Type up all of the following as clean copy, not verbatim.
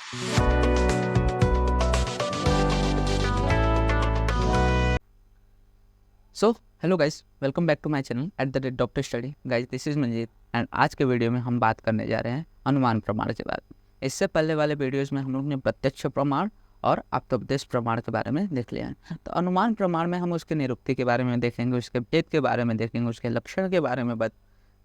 So hello guys, welcome back to my channel @doctor study. Guys, this is Manjeet and आज के video में हम बात करने जा रहे हैं अनुमान प्रमाण के बारे में। इससे पहले वाले वीडियोस में हम लोग ने प्रत्यक्ष प्रमाण और आप्तोपदेश प्रमाण के बारे में देख लिया है। तो अनुमान प्रमाण में हम उसके निरुक्ति के बारे में देखेंगे, उसके भेद के बारे में देखेंगे, उसके लक्षण के बारे में बात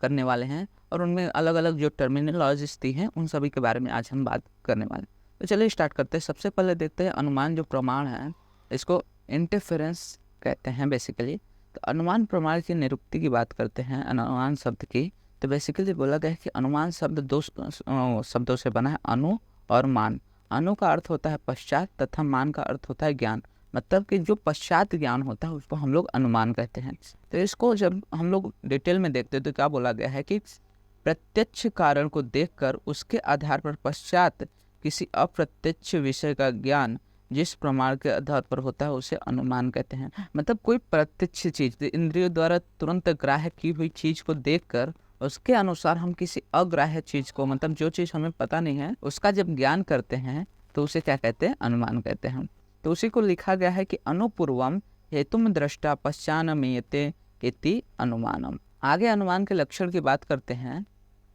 करने वाले हैं और उनमें अलग अलग जो टर्मिनोलॉजीज थी हैं उन सभी के बारे में आज हम बात करने वाले हैं। तो चलिए स्टार्ट करते हैं। सबसे पहले देखते हैं अनुमान जो प्रमाण है, इसको इंटरफेरेंस कहते हैं बेसिकली। तो अनुमान प्रमाण की निरुक्ति की बात करते हैं अनुमान शब्द की। तो बेसिकली बोला गया है कि अनुमान शब्द दो शब्दों से बना है, अनु और मान। अनु का अर्थ होता है पश्चात तथा मान का अर्थ होता है ज्ञान। मतलब कि जो पश्चात ज्ञान होता है उसको हम लोग अनुमान कहते हैं। तो इसको जब हम लोग डिटेल में देखते हैं तो क्या बोला गया है कि प्रत्यक्ष कारण को देखकर उसके आधार पर पश्चात किसी अप्रत्यक्ष विषय का ज्ञान जिस प्रमाण के आधार पर होता है उसे अनुमान कहते हैं। मतलब कोई प्रत्यक्ष चीज, इंद्रियों द्वारा तुरंत ग्राह्य की हुई चीज को देखकर उसके अनुसार हम किसी अग्राह्य चीज को, मतलब जो चीज हमें पता नहीं है, उसका जब ज्ञान करते हैं तो उसे क्या कहते हैं? अनुमान कहते हैं। तो उसी को लिखा गया है कि अनुपूर्वम हेतुम दृष्टा पश्चान्मीयते इति अनुमानम। आगे अनुमान के लक्षण की बात करते हैं।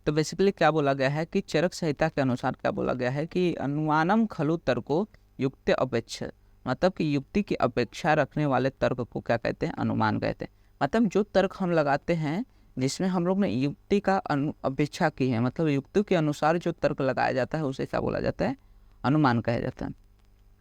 तो बेसिकली क्या बोला गया है कि चरक संहिता के अनुसार क्या बोला गया है कि अनुमानम खलु तर्को युक्ति अपेक्षा, मतलब कि युक्ति की अपेक्षा रखने वाले तर्क को क्या कहते हैं? अनुमान कहते हैं। मतलब जो तर्क हम लगाते हैं जिसमें हम लोग ने युक्ति का अपेक्षा की है, मतलब युक्ति के अनुसार जो तर्क लगाया जाता है उसे क्या बोला जाता है? अनुमान कहा जाता है।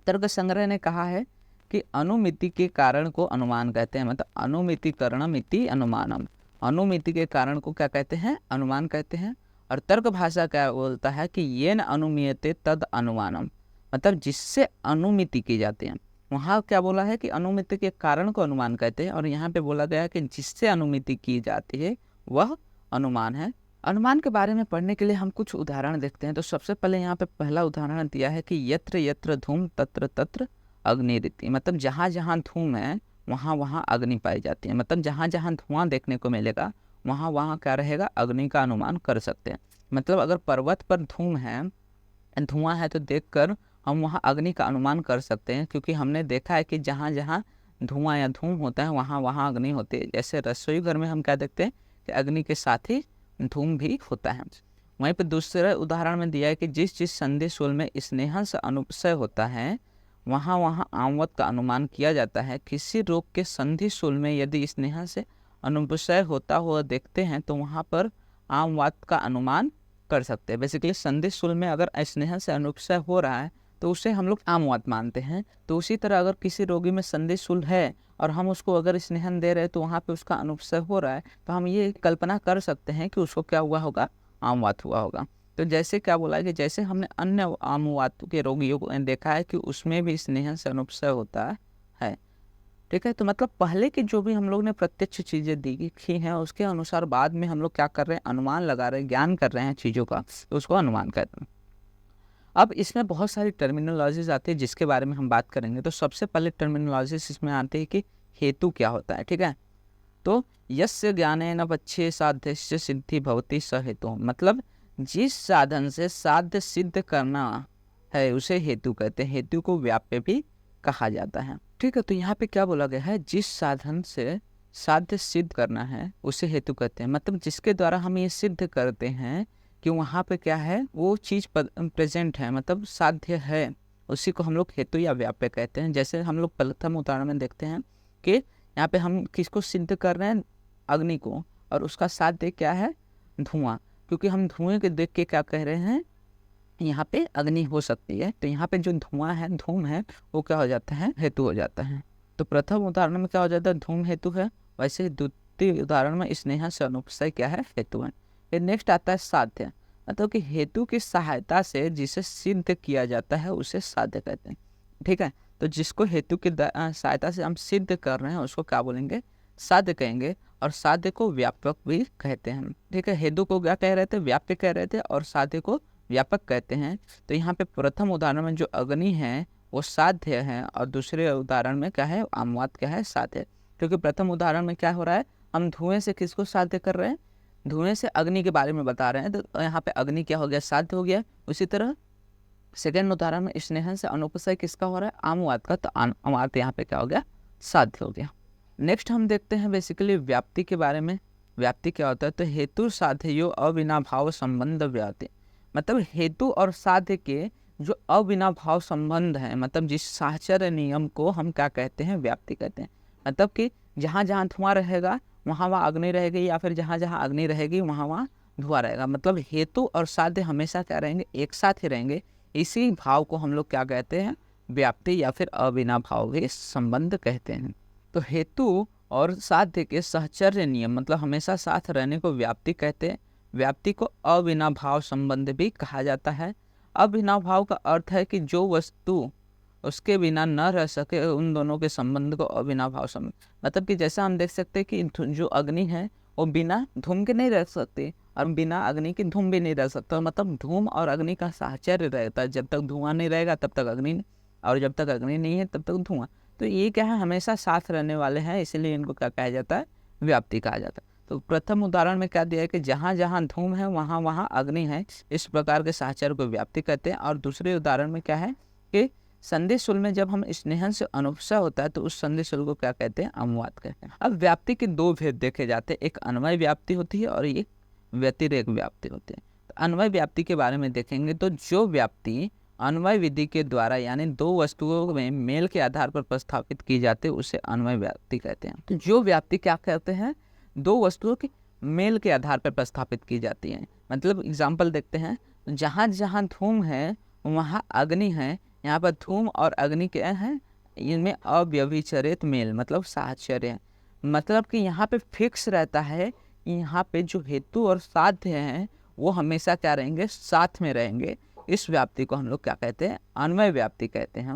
तर्क संग्रह ने कहा है कि अनुमिति के कारण को अनुमान कहते हैं। मतलब अनुमितिकरणम इति अनुमानम। अनुमिति के कारण को क्या कहते हैं? अनुमान कहते हैं। और तर्क भाषा क्या बोलता है कि येन अनुमीयते तद अनुमानम। मतलब जिससे अनुमिति की जाती है, वहाँ क्या बोला है कि अनुमिति के कारण को अनुमान कहते हैं, और यहाँ पे बोला गया है कि जिससे अनुमिति की जाती है वह अनुमान है। अनुमान के बारे में पढ़ने के लिए हम कुछ उदाहरण देखते हैं। तो सबसे पहले यहाँ पे पहला उदाहरण दिया है कि यत्र यत्र धूम तत्र तत्र अग्निरिति। मतलब जहाँ जहाँ धूम है वहाँ वहाँ अग्नि पाई जाती है। मतलब जहाँ जहाँ धुआं देखने को मिलेगा वहाँ वहाँ क्या रहेगा? अग्नि का अनुमान कर सकते हैं। मतलब अगर पर्वत पर धूम है, धुआं है, तो देखकर हम वहाँ अग्नि का अनुमान कर सकते हैं, क्योंकि हमने देखा है कि जहाँ जहाँ धुआं या धूम होता है वहाँ वहाँ अग्नि होती है। जैसे रसोई घर में हम क्या देखते हैं कि अग्नि के साथ ही धूम भी होता है। वहीं पर दूसरे उदाहरण में दिया है कि जिस जिस संधि शूल में स्नेह से अनुपसय होता है वहाँ वहाँ आमवत का अनुमान किया जाता है। किसी रोग के संधि शूल में यदि स्नेह से अनुपसय होता हुआ देखते हैं तो वहाँ पर आमवात का अनुमान कर सकते हैं। बेसिकली संधि शूल में अगर स्नेह से अनुपसय हो रहा है तो उसे हम लोग आमवात मानते हैं। तो उसी तरह अगर किसी रोगी में संधि शूल है और हम उसको अगर स्नेहन दे रहे हैं तो वहाँ पे उसका अनुपसय हो रहा है, तो हम ये कल्पना कर सकते हैं कि उसको क्या हुआ होगा? आमवात हुआ होगा। तो जैसे क्या बोला है कि जैसे हमने अन्य आमवात के रोगियों को देखा है कि उसमें भी स्नेहन से अनुपसय होता है। ठीक है। तो मतलब पहले की जो भी हम लोग ने प्रत्यक्ष चीज़ें देखी हैं उसके अनुसार बाद में हम लोग क्या कर रहे हैं? अनुमान लगा रहे हैं, ज्ञान कर रहे हैं चीज़ों का, तो उसको अनुमान कहते हैं। अब इसमें बहुत सारी टर्मिनोलॉजीज आती है जिसके बारे में हम बात करेंगे। तो सबसे पहले टर्मिनोलॉजीज इसमें आती है कि हेतु क्या होता है। ठीक है। तो यस्य ज्ञानेन पक्षे साध्यस्य सिद्धि भवति स हेतु। मतलब जिस साधन से साध्य सिद्ध करना है उसे हेतु कहते हैं। हेतु को व्याप्य भी कहा जाता है। ठीक है। तो यहाँ पे क्या बोला गया है? जिस साधन से साध्य सिद्ध करना है उसे हेतु कहते हैं। मतलब जिसके द्वारा हम ये सिद्ध करते हैं कि वहाँ पे क्या है, वो चीज़ प्रेजेंट है, मतलब साध्य है, उसी को हम लोग हेतु या व्याप्य कहते हैं। जैसे हम लोग प्रथम उदाहरण में देखते हैं कि यहाँ पे हम किसको सिद्ध कर रहे हैं? अग्नि को, और उसका साध्य क्या है? धुआं। क्योंकि हम धुएं के देख के क्या कह रहे हैं? यहाँ पे अग्नि हो सकती है। तो यहाँ पे जो धुआं है, धूम है, वो क्या हो जाता है? हेतु हो जाता है। तो प्रथम उदाहरण में क्या हो जाता है? धूम हेतु है। वैसे द्वितीय उदाहरण में स्नेह से अनुपसय क्या है? हेतु है। फिर नेक्स्ट आता है साध्य। मतलब कि हेतु की सहायता से जिसे सिद्ध किया जाता है उसे साध्य कहते हैं। ठीक है। तो जिसको हेतु की सहायता से हम सिद्ध कर रहे हैं उसको क्या बोलेंगे? साध्य कहेंगे। और साध्य को व्यापक भी कहते हैं। ठीक है। हेतु को क्या कह रहे थे? व्याप्य कह रहे थे, और साध्य को व्यापक कहते हैं। तो यहाँ पे प्रथम उदाहरण में जो अग्नि है वो साध्य है, और दूसरे उदाहरण में क्या है? आमवात क्या है? साध्य। क्योंकि प्रथम उदाहरण में क्या हो रहा है? हम धुएं से किसको साध्य कर रहे हैं? धुएं से अग्नि के बारे में बता रहे हैं। तो यहाँ पे अग्नि क्या हो गया? साध्य हो गया। उसी तरह सेकेंड उदाहरण में स्नेहन से अनुपसय किसका हो रहा है, आमवाद का, तो आमवाद यहाँ पे क्या हो गया, साध्य हो गया। नेक्स्ट हम देखते हैं बेसिकली व्याप्ति के बारे में। व्याप्ति क्या होता है, तो हेतु साध्यो अविनाभाव संबंध व्याप्ति, मतलब हेतु और साध्य के जो अविनाभाव संबंध है, मतलब जिस साहचर्य नियम को हम क्या कहते हैं, व्याप्ति कहते हैं। मतलब कि जहाँ जहाँ धुआं रहेगा वहाँ वहाँ अग्नि रहेगी, या फिर जहाँ जहाँ अग्नि रहेगी वहाँ वहाँ धुआं रहेगा। मतलब हेतु और साध्य हमेशा क्या रहेंगे, एक साथ ही रहेंगे। इसी भाव को हम लोग क्या कहते हैं, व्याप्ति या फिर अविनाभाव के संबंध कहते हैं। तो हेतु और साध्य के सहचर्य नियम मतलब हमेशा साथ रहने को व्याप्ति कहते हैं। व्याप्ति को अविनाभाव संबंध भी कहा जाता है। अविनाभाव का अर्थ है कि जो वस्तु उसके बिना न रह सके, उन दोनों के संबंध को अविनाभाव संबंध। मतलब कि जैसा हम देख सकते हैं कि जो अग्नि है वो बिना धूम के नहीं रह सकती, और बिना अग्नि के धूम भी नहीं रह सकता। मतलब धूम और अग्नि का साहचर्य रहता है, जब तक धुआं नहीं रहेगा तब तक अग्नि नहीं, और जब तक अग्नि नहीं है तब तक धुआं। तो ये क्या है, हमेशा साथ रहने वाले हैं, इसीलिए इनको क्या कहा जाता है, व्याप्ति कहा जाता है। तो प्रथम उदाहरण में क्या दिया है कि जहाँ जहाँ धूम है वहाँ वहाँ अग्नि है, इस प्रकार के साहचर्य को व्याप्ति कहते हैं। और दूसरे उदाहरण में क्या है कि संधि शुल में जब हम स्नेहन से अनुपसय होता है तो उस संधि शुल को क्या कहते हैं, अमवाद कहते हैं। अब व्याप्ति के दो भेद देखे जाते हैं, एक अन्वय व्याप्ति होती है और एक व्यतिरेक व्याप्ति होती है। तो अन्वय व्याप्ति के बारे में देखेंगे तो जो व्याप्ति अन्वय विधि के द्वारा यानी दो वस्तुओं में मेल के आधार पर प्रस्थापित की जाती है उसे अन्वय व्याप्ति कहते हैं। तो जो व्याप्ति क्या कहते हैं, दो वस्तुओं के मेल के आधार पर प्रस्थापित की जाती है। मतलब एग्जाम्पल देखते हैं, जहाँ जहाँ धूम है वहाँ अग्नि है, यहाँ पर धूम और अग्नि क्या है, इनमें अव्यभिचरित मेल मतलब साहचर्य है। मतलब कि यहाँ पे फिक्स रहता है कि यहाँ पे जो हेतु और साध्य हैं वो हमेशा क्या रहेंगे, साथ में रहेंगे। इस व्याप्ति को हम लोग क्या कहते हैं, अन्वय व्याप्ति कहते हैं।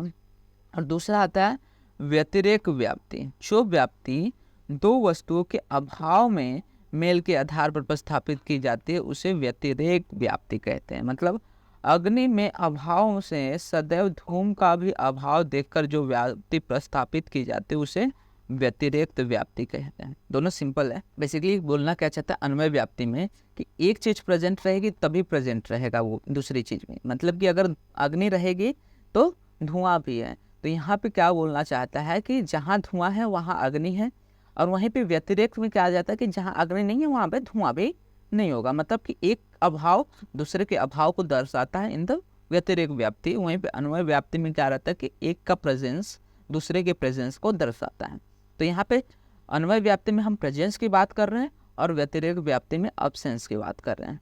और दूसरा आता है व्यतिरेक व्याप्ति। जो व्याप्ति दो वस्तुओं के अभाव में मेल के आधार पर प्रस्थापित की जाती है उसे व्यतिरेक व्याप्ति कहते हैं। मतलब अग्नि में अभाव से सदैव धूम का भी अभाव देखकर जो व्याप्ति प्रस्थापित की जाती है उसे व्यतिरेक्त व्याप्ति कहते हैं। दोनों सिंपल है। बेसिकली बोलना क्या चाहता है अन्वय व्याप्ति में कि एक चीज प्रेजेंट रहेगी तभी प्रेजेंट रहेगा वो दूसरी चीज में। मतलब कि अगर अग्नि रहेगी तो धुआं भी है। तो यहाँ पे क्या बोलना चाहता है कि जहाँ धुआं है वहाँ अग्नि है, और वहीं पे व्यतिरेक्त में क्या आ जाता है कि जहाँ अग्नि नहीं है वहाँ पे धुआं भी नहीं होगा। मतलब कि एक अभाव दूसरे के अभाव को दर्शाता है इन द व्यतिरेक व्याप्ति। वहीं पे अन्वय व्याप्ति में क्या रहता है कि एक का प्रेजेंस दूसरे के प्रेजेंस को दर्शाता है। तो यहाँ पे अन्वय व्याप्ति में हम प्रेजेंस की बात कर रहे हैं और व्यतिरेक व्याप्ति में अब्सेंस की बात कर रहे हैं।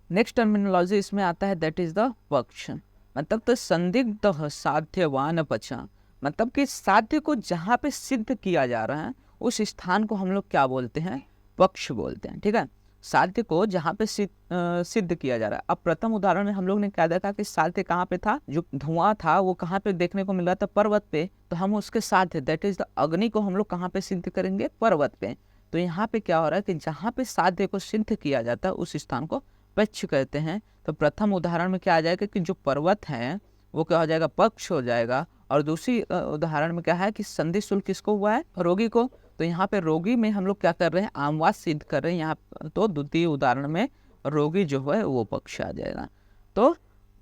नेक्स्ट टर्मिनोलॉजी इसमें आता है दैट इज द पक्ष। मतलब तो संदिग्ध साध्यवान पक्ष, मतलब कि साध्य को जहाँ पे सिद्ध किया जा रहा है उस स्थान को हम लोग क्या बोलते हैं, पक्ष बोलते हैं। ठीक है, साध्य को जहाँ पे सिद्ध किया जा रहा है। अब प्रथम उदाहरण में हम लोग ने क्या देखा कि साध्य कहाँ पे था, जो धुआं था वो कहाँ पे देखने को मिल रहा था, पर्वत पे। तो हम उसके साध्य दैट इज द अग्नि को हम लोग कहाँ पे सिद्ध करेंगे, पर्वत पे। तो यहाँ पे क्या हो रहा है कि जहाँ पे साध्य को सिद्ध किया जाता है उस स्थान को पक्ष कहते हैं। तो प्रथम उदाहरण में क्या आ जाएगा कि जो पर्वत है वो क्या हो जाएगा, पक्ष हो जाएगा। और दूसरी उदाहरण में क्या है कि संधि शुल्क किसको हुआ है, रोगी को। तो यहाँ पे रोगी में हम लोग क्या कर रहे हैं, आमवाद सिद्ध कर रहे हैं यहाँ। तो द्वितीय उदाहरण में रोगी जो है वो पक्ष आ जाएगा। तो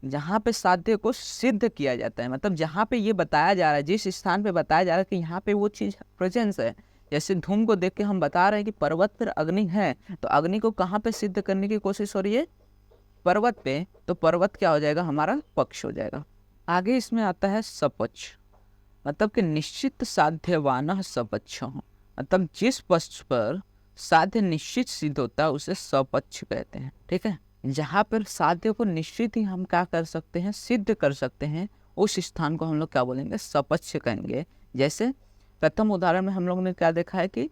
जहाँ पे साध्य को सिद्ध किया जाता है, मतलब जहाँ पे ये बताया जा रहा है, जिस स्थान पे बताया जा रहा है कि यहाँ पे वो चीज़ प्रेजेंस है। जैसे धूम को देख के हम बता रहे हैं कि पर्वत पर अग्नि है, तो अग्नि को कहाँ पे सिद्ध करने की कोशिश हो रही है, पर्वत पे। तो पर्वत क्या हो जाएगा, हमारा पक्ष हो जाएगा। आगे इसमें आता है सपक्ष, मतलब कि निश्चित साध्यवान सपक्ष। मतलब जिस पक्ष पर साध्य निश्चित सिद्ध होता है उसे सपक्ष कहते हैं। ठीक है, जहाँ पर साध्य को निश्चित ही हम क्या कर सकते हैं, सिद्ध कर सकते हैं, उस स्थान को हम लोग क्या बोलेंगे, सपक्ष कहेंगे। जैसे प्रथम उदाहरण में हम लोग ने क्या देखा है कि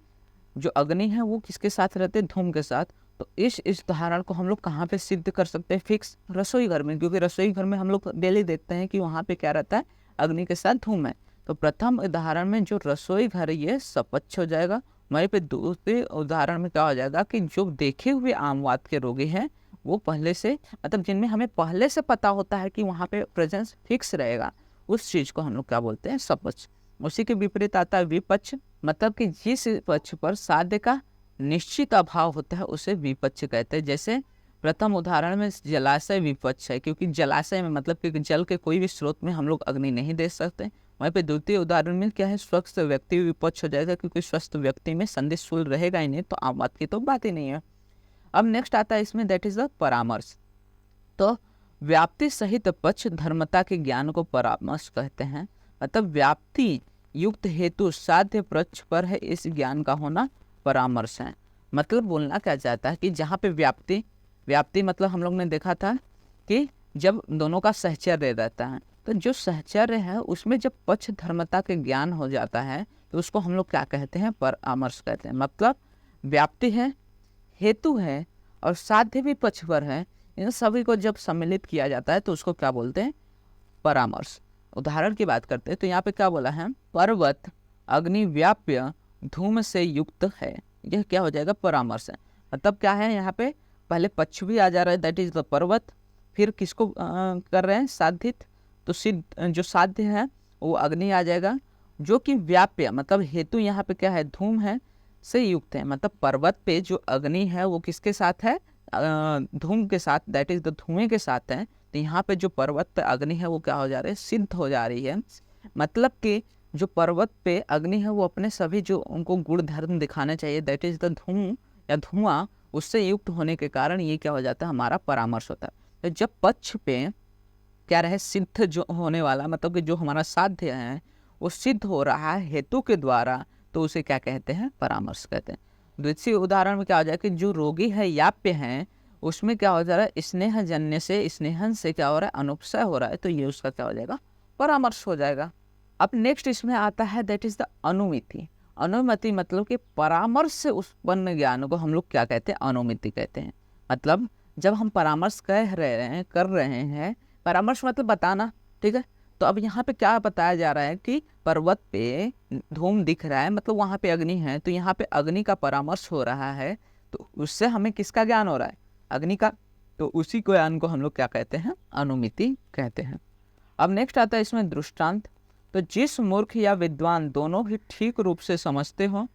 जो अग्नि है वो किसके साथ रहते हैं, धूम के साथ। तो इस उदाहरण को हम लोग कहाँ पे सिद्ध कर सकते हैं, फिक्स रसोई घर में, क्योंकि रसोई घर में हम लोग डेली देखते हैं कि वहाँ पे क्या रहता है, अग्नि के साथ धूम है। तो प्रथम उदाहरण में जो रसोई घर ये सपक्ष हो जाएगा। वहीं पे दूसरे उदाहरण में क्या हो जाएगा कि जो देखे हुए आमवाद के रोगी हैं वो पहले से, मतलब जिनमें हमें पहले से पता होता है कि वहाँ पे प्रेजेंस फिक्स रहेगा, उस चीज़ को हम लोग क्या बोलते हैं, सपक्ष। उसी के विपरीत आता है विपक्ष, मतलब कि जिस पक्ष पर साध्य का निश्चित अभाव होता है उसे विपक्ष कहते हैं। जैसे प्रथम उदाहरण में जलाशय विपक्ष है, क्योंकि जलाशय में मतलब कि जल के कोई भी स्रोत में हम लोग अग्नि नहीं दे सकते। वहीं पे द्वितीय उदाहरण में क्या है, स्वस्थ व्यक्ति विपक्ष हो जाएगा, क्योंकि स्वस्थ व्यक्ति में संदेश शूल रहेगा ही नहीं, तो आम बात की तो बात ही नहीं है। अब नेक्स्ट आता है इसमें, दैट इज द परामर्श। तो व्याप्ति सहित पक्ष धर्मता के ज्ञान को परामर्श कहते हैं। मतलब व्याप्ति युक्त हेतु साध्य पक्ष पर है इस ज्ञान का होना परामर्श है। मतलब बोलना क्या चाहता है कि जहाँ पे व्याप्ति मतलब हम लोग ने देखा था कि जब दोनों का सहचर्य रहता है, तो जो सहचर्य है उसमें जब पक्ष धर्मता के ज्ञान हो जाता है तो उसको हम लोग क्या कहते हैं, परामर्श कहते हैं। मतलब व्याप्ति है, हेतु है और साध्य भी पक्ष पर है, इन सभी को जब सम्मिलित किया जाता है तो उसको क्या बोलते हैं, परामर्श। उदाहरण की बात करते हैं तो यहाँ पे क्या बोला है, पर्वत अग्निव्याप्य धूम से युक्त है, यह क्या हो जाएगा, परामर्श है। मतलब क्या है, यहाँ पे पहले पक्ष भी आ जा रहा है, दैट इज द पर्वत, फिर किसको कर रहे हैं, साधित, तो सिद्ध जो साध्य है वो अग्नि आ जाएगा, जो कि व्याप्य मतलब हेतु यहाँ पे क्या है, धूम है से युक्त है। मतलब पर्वत पे जो अग्नि है वो किसके साथ है, धूम के साथ, दैट इज द धुएं के साथ है। तो यहाँ पे जो पर्वत पे अग्नि है वो क्या हो जा रही है, सिद्ध हो जा रही है। मतलब कि जो पर्वत पे अग्नि है वो अपने सभी जो उनको गुण धर्म दिखाने चाहिए, दैट इज द धूम या धुआं, उससे युक्त होने के कारण ये क्या हो जाता है, हमारा परामर्श होता है। तो जब पक्ष पे क्या रहे, सिद्ध जो होने वाला, मतलब कि जो हमारा साध्य है वो सिद्ध हो रहा है हेतु के द्वारा, तो उसे क्या कहते हैं, परामर्श कहते हैं। द्वितीय उदाहरण में क्या हो जाएगा कि जो रोगी है याप्य है, उसमें क्या हो जा रहा है, स्नेह जन्य से, स्नेहन से क्या हो रहा है, अनुपसय हो रहा है, तो ये उसका क्या हो जाएगा, परामर्श हो जाएगा। अब नेक्स्ट इसमें आता है दैट इज द अनुमिति। अनुमिति मतलब कि परामर्श से उत्पन्न ज्ञान को हम लोग क्या कहते हैं, अनुमिति कहते हैं। मतलब जब हम परामर्श कर रहे हैं, परामर्श मतलब बताना, ठीक है। तो अब यहाँ पे क्या बताया जा रहा है कि पर्वत पे धूम दिख रहा है, मतलब वहाँ पे अग्नि है, तो यहाँ पे अग्नि का परामर्श हो रहा है, तो उससे हमें किसका ज्ञान हो रहा है, अग्नि का, तो उसी को ज्ञान को हम लोग क्या कहते हैं, अनुमिति कहते हैं। अब नेक्स्ट आता है इसमें दृष्टांत। तो जिस मूर्ख या विद्वान दोनों ही ठीक रूप से समझते हो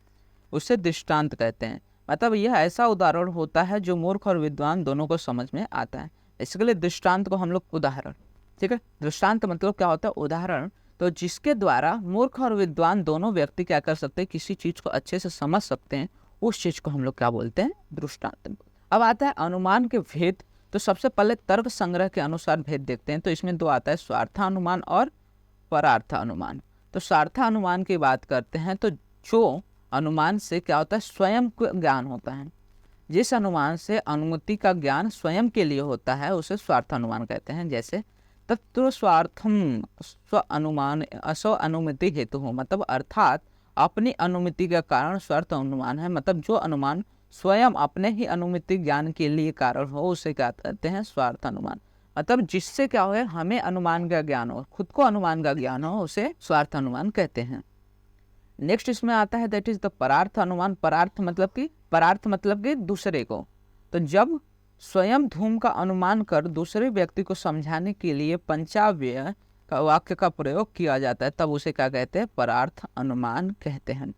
उसे दृष्टांत कहते हैं। मतलब यह ऐसा उदाहरण होता है जो मूर्ख और विद्वान दोनों को समझ में आता है, इसके लिए दृष्टांत को हम लोग उदाहरण, ठीक है। दृष्टांत मतलब क्या होता है, उदाहरण। तो जिसके द्वारा मूर्ख और विद्वान दोनों व्यक्ति क्या कर सकते हैं, किसी चीज को अच्छे से समझ सकते हैं, उस चीज को हम लोग क्या बोलते हैं, दृष्टांत। अब आता है अनुमान के भेद। तो सबसे पहले तर्क संग्रह के अनुसार भेद देखते हैं। तो इसमें दो आता है, स्वार्थानुमान और परार्थ अनुमान। तो स्वार्थानुमान की बात करते हैं तो जो अनुमान से क्या होता है, स्वयं का ज्ञान होता है, जिस अनुमान से अनुमति का ज्ञान स्वयं के लिए होता है उसे स्वार्थानुमान कहते हैं। जैसे तत्व स्वार्थम स्व अनुमान स्व अनुमति हेतु हो, मतलब अर्थात अपनी अनुमति का कारण स्वार्थ अनुमान है। मतलब जो अनुमान स्वयं अपने ही अनुमति ज्ञान के लिए कारण हो उसे क्या कहते हैं, स्वार्थ अनुमान। मतलब जिससे क्या हो, हमें अनुमान का ज्ञान हो, खुद को अनुमान का ज्ञान हो, उसे स्वार्थ अनुमान कहते हैं। नेक्स्ट इसमें आता है दैट इज द परार्थ अनुमान। परार्थ मतलब कि दूसरे को। तो जब स्वयं धूम का अनुमान कर दूसरे व्यक्ति को समझाने के लिए पंचाव्यय का वाक्य का प्रयोग किया जाता है, तब उसे क्या कहते हैं, परार्थ अनुमान कहते हैं।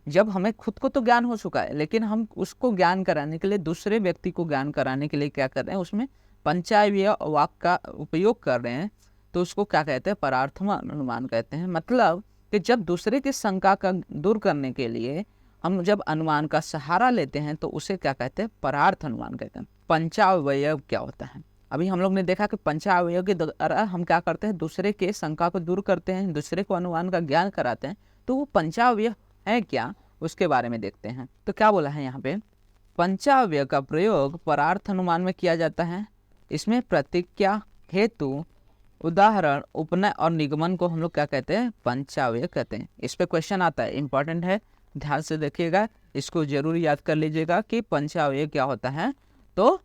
जब हमें खुद को तो ज्ञान हो चुका है, लेकिन हम उसको ज्ञान कराने के लिए, दूसरे व्यक्ति को ज्ञान कराने के लिए क्या कर रहे हैं, उसमें पंचाव्यय वाक्य का उपयोग कर रहे हैं, तो उसको क्या कहते हैं, परार्थ अनुमान कहते हैं। मतलब कि जब दूसरे की शंका का दूर करने के लिए हम जब अनुमान का सहारा लेते हैं तो उसे क्या कहते हैं, परार्थ अनुमान कहते हैं। पंचावयव क्या होता है, अभी हम लोग ने देखा कि पंचावयव के द्वारा हम क्या करते हैं, दूसरे के शंका को दूर करते हैं, दूसरे को अनुमान का ज्ञान कराते हैं। तो वो पंचावयव है क्या, उसके बारे में देखते हैं। तो क्या बोला है यहाँ पे, पंचावयव का प्रयोग परार्थ अनुमान में किया जाता है। इसमें प्रतिज्ञा, हेतु, उदाहरण, उपनय और निगमन को हम लोग क्या कहते हैं, पंचावयव कहते हैं। इस पे क्वेश्चन आता है, इंपॉर्टेंट है, ध्यान से देखिएगा, इसको जरूर याद कर लीजिएगा कि पंचावयव क्या होता है। तो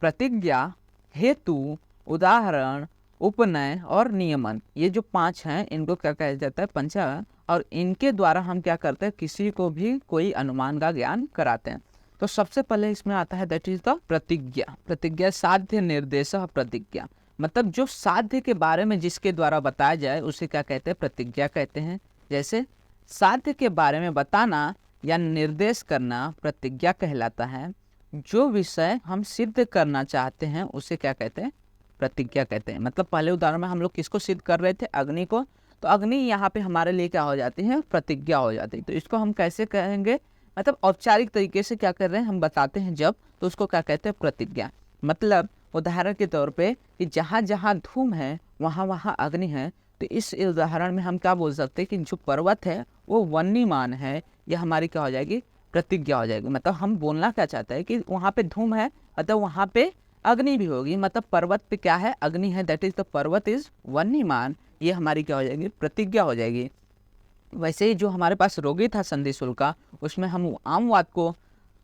प्रतिज्ञा, हेतु, उदाहरण, उपनय और नियमन, ये जो 5 हैं, इनको क्या कहा जाता है, पंचावयव। और इनके द्वारा हम क्या करते हैं, किसी को भी कोई अनुमान का ज्ञान कराते हैं। तो सबसे पहले इसमें आता है दैट इज द प्रतिज्ञा। प्रतिज्ञा साध्य निर्देश प्रतिज्ञा, मतलब जो साध्य के बारे में जिसके द्वारा बताया जाए उसे क्या कहते हैं, प्रतिज्ञा कहते हैं। जैसे साध्य के बारे में बताना या निर्देश करना प्रतिज्ञा कहलाता है। जो विषय हम सिद्ध करना चाहते हैं उसे क्या कहते हैं, प्रतिज्ञा कहते हैं। मतलब पहले उदाहरण में हम लोग किसको सिद्ध कर रहे थे, अग्नि को, तो अग्नि यहाँ पे हमारे लिए क्या हो जाती है, प्रतिज्ञा हो जाती है। तो इसको हम कैसे कहेंगे, मतलब औपचारिक तरीके से क्या कर रहे हैं हम बताते हैं जब, तो उसको क्या कहते हैं, प्रतिज्ञा। मतलब उदाहरण के तौर पे कि जहाँ जहाँ धूम है वहाँ वहाँ अग्नि है, तो इस उदाहरण में हम क्या बोल सकते हैं कि जो पर्वत है वो वन्यमान है, यह हमारी क्या हो जाएगी, प्रतिज्ञा हो जाएगी। मतलब हम बोलना क्या चाहते हैं कि वहाँ पे धूम है, मतलब वहाँ पे अग्नि भी होगी, मतलब पर्वत पे क्या है, अग्नि है, दैट इज द पर्वत इज वन्यमान, ये हमारी क्या हो जाएगी, प्रतिज्ञा हो जाएगी। वैसे ही जो हमारे पास रोगी था संधि शुल्क का, उसमें हम आमवाद को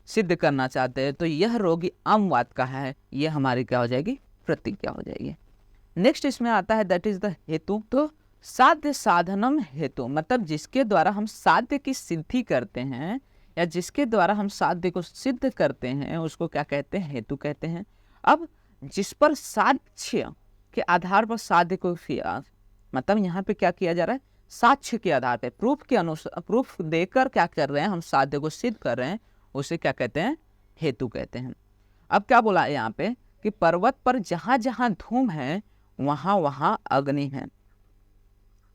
सिद्ध करना चाहते हैं, तो यह रोगी आमवाद का है, ये हमारी क्या हो जाएगी, प्रतिज्ञा हो जाएगी। नेक्स्ट इसमें आता है दैट इज द हेतु। तो साध्य साधनम हेतु, मतलब जिसके द्वारा हम साध्य की सिद्धि करते हैं या जिसके द्वारा हम साध्य को सिद्ध करते हैं उसको क्या कहते हैं, हेतु कहते हैं। अब जिस पर साक्ष्य के आधार पर साध्य को किया, मतलब यहाँ पे क्या किया जा रहा है, साक्ष्य के आधार पे, प्रूफ के अनुसार, प्रूफ देकर क्या कर रहे हैं हम साध्य को सिद्ध कर रहे हैं, उसे क्या कहते हैं, हेतु कहते हैं। अब क्या बोला है यहाँ पे कि पर्वत पर जहाँ जहाँ धूम है वहाँ वहाँ अग्नि है।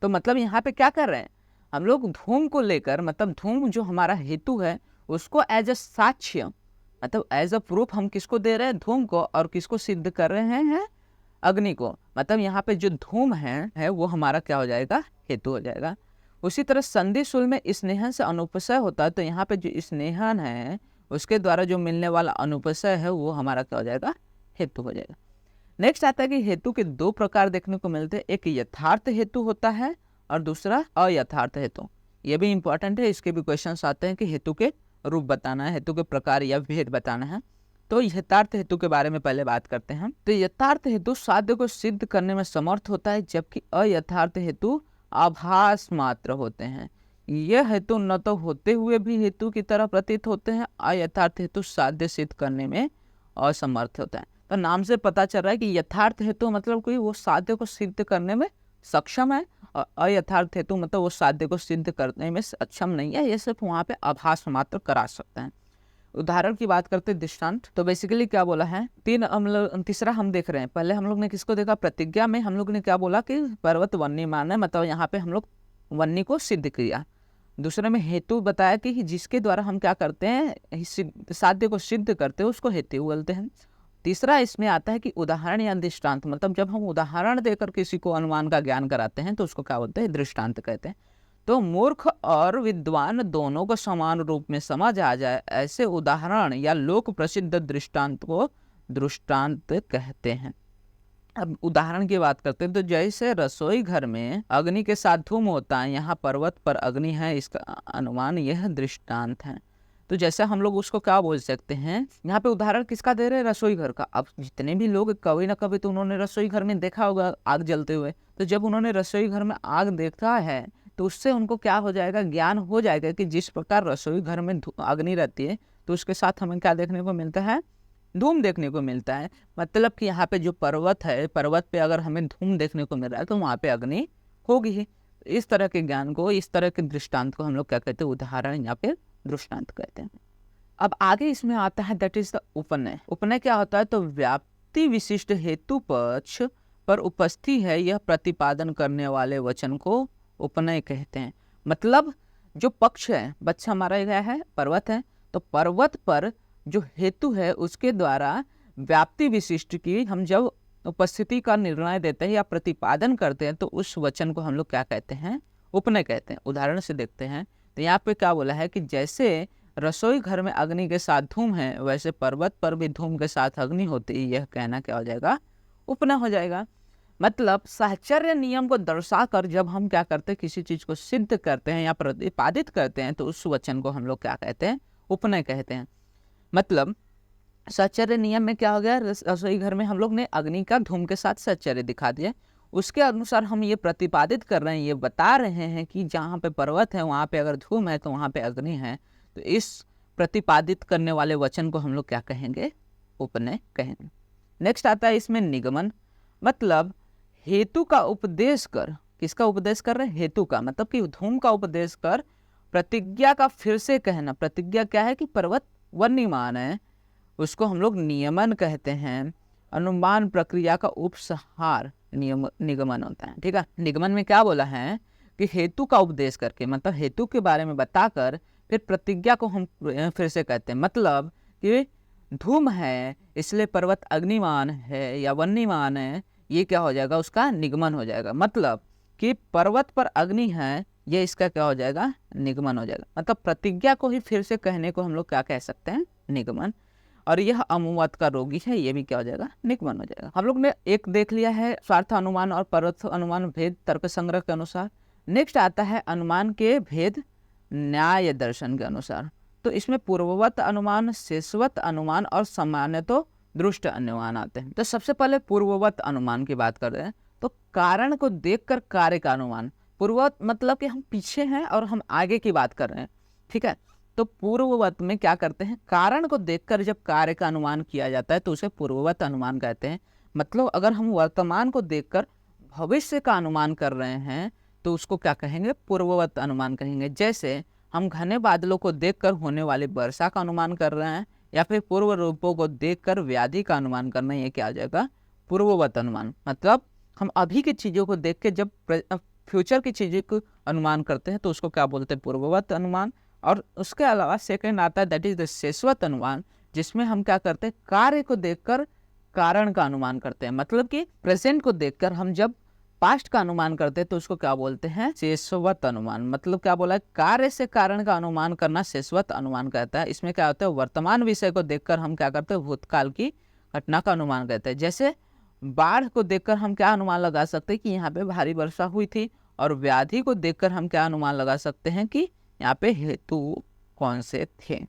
तो मतलब यहाँ पे क्या कर रहे हैं हम लोग, धूम को लेकर, मतलब धूम जो हमारा हेतु है उसको एज अ साक्ष्य, मतलब एज अ प्रूफ हम किसको दे रहे हैं, धूम को, और किसको सिद्ध कर रहे हैं, अग्नि को। मतलब यहाँ पे जो धूम है वो हमारा क्या हो जाएगा, हेतु हो जाएगा। उसी तरह संधि शुल्क में स्नेहन से अनुपसय होता है, तो यहाँ पे जो स्नेहन है उसके द्वारा जो मिलने वाला अनुपसय है वो हमारा क्या हो जाएगा, हेतु हो जाएगा। नेक्स्ट आता है कि हेतु के दो प्रकार देखने को मिलते हैं, एक यथार्थ हेतु होता है और दूसरा अयथार्थ हेतु। ये भी इंपॉर्टेंट है, इसके भी क्वेश्चंस आते हैं कि हेतु के रूप बताना है, हेतु के प्रकार या भेद बताना है। तो यथार्थ हेतु के बारे में पहले बात करते हैं। तो यथार्थ हेतु साध्य को सिद्ध करने में समर्थ होता है, जबकि अयथार्थ हेतु आभास मात्र होते हैं। यह हेतु न तो होते हुए भी हेतु की तरह प्रतीत होते हैं, अयथार्थ हेतु साध्य सिद्ध करने में असमर्थ होता है। तो नाम से पता चल रहा है कि यथार्थ हेतु मतलब कोई वो साध्य को सिद्ध करने में सक्षम है, और अयथार्थ हेतु मतलब वो साध्य को सिद्ध करने में सक्षम नहीं है, ये सिर्फ वहाँ पे आभास मात्र करा सकते हैं। उदाहरण की बात करते हैं, दृष्टांत। तो बेसिकली क्या बोला है, तीसरा हम देख रहे हैं। पहले हम लोग ने किसको देखा, प्रतिज्ञा में हम लोग ने क्या बोला कि पर्वत वन्यमान है, मतलब यहाँ पे हम लोग वन्य को सिद्ध किया। दूसरे में हेतु बताया कि जिसके द्वारा हम क्या करते हैं, साध्य को सिद्ध करते हैं उसको हेतु बोलते हैं। तीसरा इसमें आता है कि उदाहरण या दृष्टांत, मतलब जब हम उदाहरण देकर किसी को अनुमान का ज्ञान कराते हैं तो उसको क्या बोलते हैं, दृष्टांत कहते हैं। तो मूर्ख और विद्वान दोनों को समान रूप में समझ आ जाए ऐसे उदाहरण या लोक प्रसिद्ध दृष्टांत को दृष्टांत कहते हैं। अब उदाहरण की बात करते हैं, तो जैसे रसोई घर में अग्नि के साथ धूम होता है, यहाँ पर्वत पर अग्नि है, इसका अनुमान यह दृष्टांत है। तो जैसे हम लोग उसको क्या बोल सकते हैं, यहाँ पे उदाहरण किसका दे रहे हैं, रसोई घर का। अब जितने भी लोग कभी ना कभी तो उन्होंने रसोई घर में देखा होगा आग जलते हुए, तो जब उन्होंने रसोई घर में आग देखा है तो उससे उनको क्या हो जाएगा, ज्ञान हो जाएगा कि जिस प्रकार रसोई घर में अग्नि रहती है तो उसके साथ हमें क्या देखने को मिलता है, धूम देखने को मिलता है। मतलब कि यहाँ पे जो पर्वत है, पर्वत पे अगर हमें धूम देखने को मिल रहा है तो वहाँ पे अग्नि होगी ही। इस तरह के ज्ञान को, इस तरह के दृष्टांत को हम लोग क्या कहते हैं, उदाहरण या फिर दृष्टांत कहते हैं। अब आगे इसमें आता है दैट इज द उपनय। उपनय क्या होता है, तो व्याप्ति विशिष्ट हेतु पक्ष पर उपस्थित है यह प्रतिपादन करने वाले वचन को उपनय कहते हैं। मतलब जो पक्ष है, बच्चा हमारा यह है पर्वत है, तो पर्वत पर जो हेतु है उसके द्वारा व्याप्ति विशिष्ट की हम जब उपस्थिति का निर्णय देते हैं या प्रतिपादन करते हैं तो उस वचन को हम लोग क्या कहते हैं, उपनय कहते हैं। उदाहरण से देखते हैं, तो यहाँ पे क्या बोला है कि जैसे रसोई घर में अग्नि के साथ धूम है वैसे पर्वत पर भी धूम के साथ अग्नि होती है, यह कहना क्या हो जाएगा, उपनय हो जाएगा। मतलब साहचर्य नियम को दर्शाकर जब हम क्या करते हैं, किसी चीज को सिद्ध करते हैं या प्रतिपादित करते हैं तो उस वचन को हम लोग क्या कहते हैं, उपनय कहते हैं। मतलब साहचर्य नियम में क्या हो गया, रसोई घर में हम लोग ने अग्नि का धूम के साथ साहचर्य दिखा दिया, उसके अनुसार हम ये प्रतिपादित कर रहे हैं, ये बता रहे हैं कि जहाँ पे पर्वत है वहाँ पे अगर धूम है तो वहाँ पे अग्नि है। तो इस प्रतिपादित करने वाले वचन को हम लोग क्या कहेंगे, उपनय कहेंगे। नेक्स्ट आता है इसमें निगमन। मतलब हेतु का उपदेश कर, किसका उपदेश कर रहे हैं, हेतु का, मतलब कि धूम का उपदेश कर प्रतिज्ञा का फिर से कहना। प्रतिज्ञा क्या है कि पर्वत वन्यमान है, उसको हम लोग नियमन कहते हैं। अनुमान प्रक्रिया का उपसंहार निगमन होता है। ठीक है, निगमन में क्या बोला है कि हेतु का उपदेश करके, मतलब हेतु के बारे में बताकर फिर प्रतिज्ञा को हम फिर से कहते हैं। मतलब कि धूम है इसलिए पर्वत अग्निमान है या वन्यमान है, ये क्या हो जाएगा, उसका निगमन हो जाएगा। मतलब कि पर्वत पर अग्नि है, ये इसका क्या हो जाएगा, निगमन हो जाएगा। मतलब प्रतिज्ञा को ही फिर से कहने को हम लोग क्या कह सकते हैं, निगमन। और यह अमुमत का रोगी है, ये भी क्या हो जाएगा, निगमन हो जाएगा। हम लोग ने एक देख लिया है स्वार्थ अनुमान और परर्थ अनुमान भेद तर्क संग्रह के अनुसार। नेक्स्ट आता है अनुमान के भेद न्याय दर्शन के अनुसार। तो इसमें पूर्ववत अनुमान, शेषवत अनुमान और सामान्यतो दृष्ट अनुमान आते हैं। तो सबसे पहले पूर्ववत अनुमान की बात कर रहे हैं। तो कारण को देखकर कार्य का अनुमान। पूर्ववत मतलब कि हम पीछे हैं और हम आगे की बात कर रहे हैं। ठीक है, तो पूर्ववत में क्या करते हैं, कारण को देखकर जब कार्य का अनुमान किया जाता है तो उसे पूर्ववत अनुमान कहते हैं। मतलब अगर हम वर्तमान को देखकर भविष्य का अनुमान कर रहे हैं तो उसको क्या कहेंगे, पूर्ववत अनुमान कहेंगे। जैसे हम घने बादलों को देखकर होने वाली वर्षा का अनुमान कर रहे हैं, या फिर पूर्व रूपों को देखकर व्याधि का अनुमान करना, ये क्या आ जाएगा, पूर्ववत अनुमान। मतलब हम अभी की चीज़ों को देख के जब फ्यूचर की चीज़ों को अनुमान करते हैं तो उसको क्या बोलते हैं, पूर्ववत अनुमान। और उसके अलावा सेकंड आता है दैट इज द शेषवत अनुमान, जिसमें हम क्या करते हैं, कार्य को देखकर कारण का अनुमान करते हैं। मतलब कि प्रेजेंट को देखकर हम जब पास्ट का अनुमान करते हैं तो उसको क्या बोलते हैं, शेषवत अनुमान। मतलब क्या बोला है, कार्य से कारण का अनुमान करना शेषवत अनुमान कहता है। इसमें क्या होता है, वर्तमान विषय को देखकर हम क्या करते हैं, भूतकाल की घटना का अनुमान कहते हैं। जैसे बाढ़ को देखकर हम क्या अनुमान लगा सकते हैं कि यहाँ पे भारी वर्षा हुई थी, और व्याधि को देखकर हम क्या अनुमान लगा सकते हैं कि यहाँ पे हेतु कौन से थे।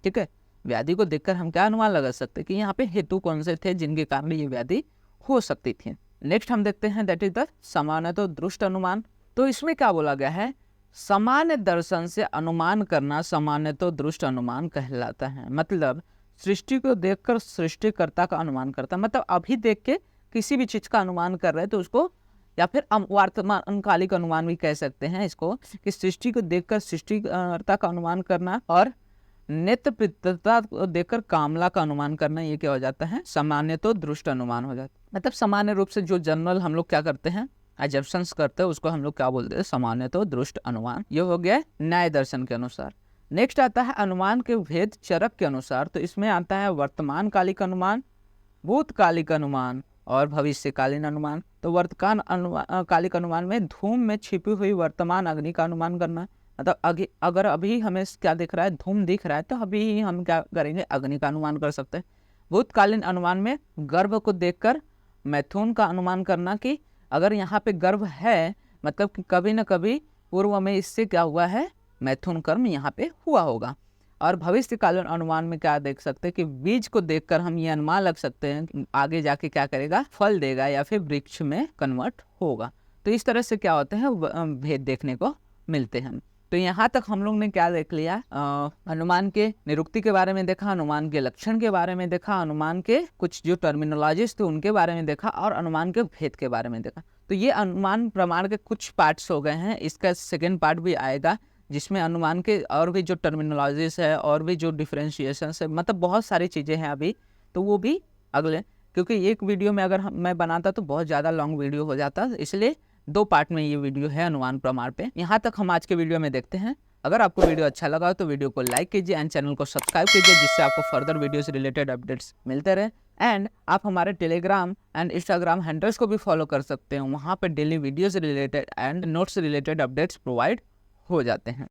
ठीक है, व्याधि को देखकर हम क्या अनुमान लगा सकते हैं कि यहाँ पे हेतु कौन से थे जिनके कारण ये व्याधि हो सकती थी। नेक्स्ट हम देखते हैं दैट इज द सामान्यतो दृष्ट अनुमान। तो इसमें क्या बोला गया है, सामान्य दर्शन से अनुमान करना सामान्यतो दृष्ट अनुमान कहलाता है। मतलब सृष्टि को देखकर सृष्टिकर्ता का अनुमान करता है। मतलब अभी देख के किसी भी चीज का अनुमान कर रहे हैं तो उसको, या फिर वर्तमानकालिक अनुमान भी कह सकते हैं इसको, कि सृष्टि को देखकर सृष्टिकर्ता का अनुमान करना, और नेत्र पितृता को देखकर कामला का अनुमान करना, ये क्या हो जाता है, सामान्यतो दृष्ट अनुमान हो जाता है। मतलब सामान्य रूप से जो जनरल हम लोग क्या करते हैं, एजम्पशंस करते हैं, उसको हम लोग क्या बोलते हैं, सामान्यतो दृष्ट अनुमान। ये हो गया न्याय दर्शन के अनुसार। नेक्स्ट आता है अनुमान के भेद चरक के अनुसार। तो इसमें आता है वर्तमान कालिक अनुमान, भूतकालिक अनुमान और भविष्यकालीन अनुमान। तो वर्तमान कालिक अनुमान में धूम में छिपी हुई वर्तमान अग्नि का अनुमान करना। मतलब अगर अभी हमें क्या दिख रहा है, धूम दिख रहा है, तो अभी हम क्या करेंगे, अग्नि का अनुमान कर सकते हैं। भूतकालीन अनुमान में गर्भ को देखकर मैथुन का अनुमान करना, कि अगर यहाँ पे गर्भ है मतलब कि कभी न कभी पूर्व में इससे क्या हुआ है, मैथुन कर्म यहाँ पे हुआ होगा। और भविष्यकालीन अनुमान में क्या देख सकते हैं कि बीज को देखकर हम ये अनुमान लग सकते हैं कि आगे जाके क्या करेगा, फल देगा या फिर वृक्ष में कन्वर्ट होगा। तो इस तरह से क्या होते हैं, भेद देखने को मिलते हैं। तो यहाँ तक हम लोग ने क्या देख लिया, अनुमान के निरुक्ति के बारे में देखा, अनुमान के लक्षण के बारे में देखा, अनुमान के कुछ जो टर्मिनोलॉजीज थे उनके बारे में देखा, और अनुमान के भेद के बारे में देखा। तो ये अनुमान प्रमाण के कुछ पार्ट्स हो गए हैं। इसका सेकेंड पार्ट भी आएगा जिसमें अनुमान के और भी जो टर्मिनोलॉजीज है और भी जो डिफरेंशिएशन है, मतलब बहुत सारी चीज़ें हैं अभी, तो वो भी अगले, क्योंकि एक वीडियो में अगर मैं बनाता तो बहुत ज़्यादा लॉन्ग वीडियो हो जाता, इसलिए 2 पार्ट में ये वीडियो है अनुमान प्रमाण पे। यहाँ तक हम आज के वीडियो में देखते हैं। अगर आपको वीडियो अच्छा लगा तो वीडियो को लाइक कीजिए एंड चैनल को सब्सक्राइब कीजिए, जिससे आपको फर्दर वीडियो से रिलेटेड अपडेट्स मिलते रहे। एंड आप हमारे टेलीग्राम एंड इंस्टाग्राम हैंडल्स को भी फॉलो कर सकते हैं, वहाँ पे डेली वीडियो से रिलेटेड एंड नोट्स से रिलेटेड अपडेट्स प्रोवाइड हो जाते हैं।